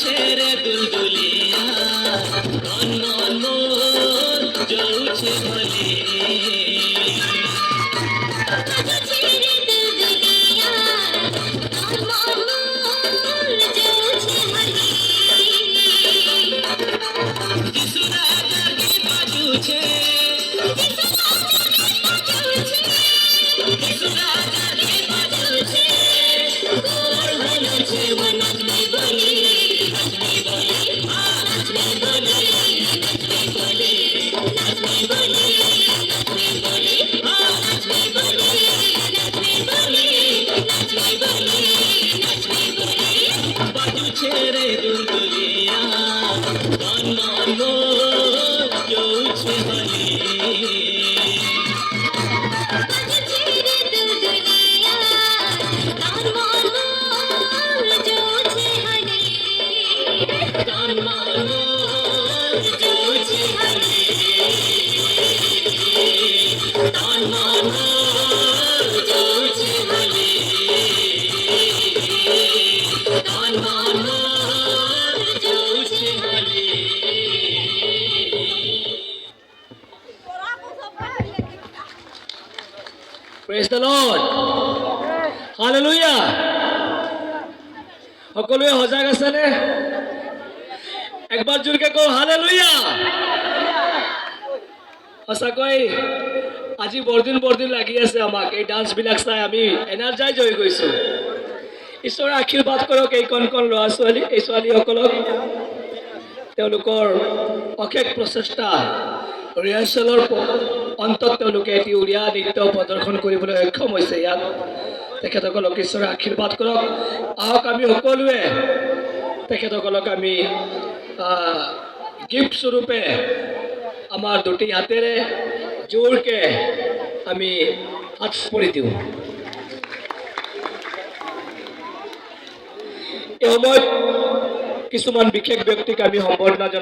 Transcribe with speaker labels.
Speaker 1: ছেড়ে দুলদুলিয়া অন্য যৌছে ভলে ছেড়ে দুলদুলিয়া অন্য যৌছে ভলে Praise the Lord. Hallelujah. সকলোৱে সজাগ আছেনে? একবাৰ জোৰকে কওঁ হালেলুয়া। সঁচাকৈ আজি বৰদিন লাগি আছে আমাক এই ডান্সবিলাক চাই আমি এনাৰ্জাইজ হৈ গৈছো। ঈশ্বৰে আশীৰ্বাদ কৰক এই কণ ল'ৰা ছোৱালী এই ছোৱালীসকলক তেওঁলোকৰ অশেষ প্ৰচেষ্টা ৰিহাৰ্চেলৰ অন্তত তেওঁলোকে এটি উৰিয়া নৃত্য প্ৰদৰ্শন কৰিবলৈ সক্ষম হৈছে ইয়াত তেখেতসকলক ঈশ্বৰে আশীৰ্বাদ কৰক। আহক আমি সকলোৱে তেখেতসকলক আমি গিফ্ট স্বৰূপে আমাৰ দুটি হাতেৰে জোৰকে আমি হাত পৰি দিওঁ। এই সময়ত কিছুমান বিশেষ ব্যক্তিক আমি সম্বৰ্ধনা জনাব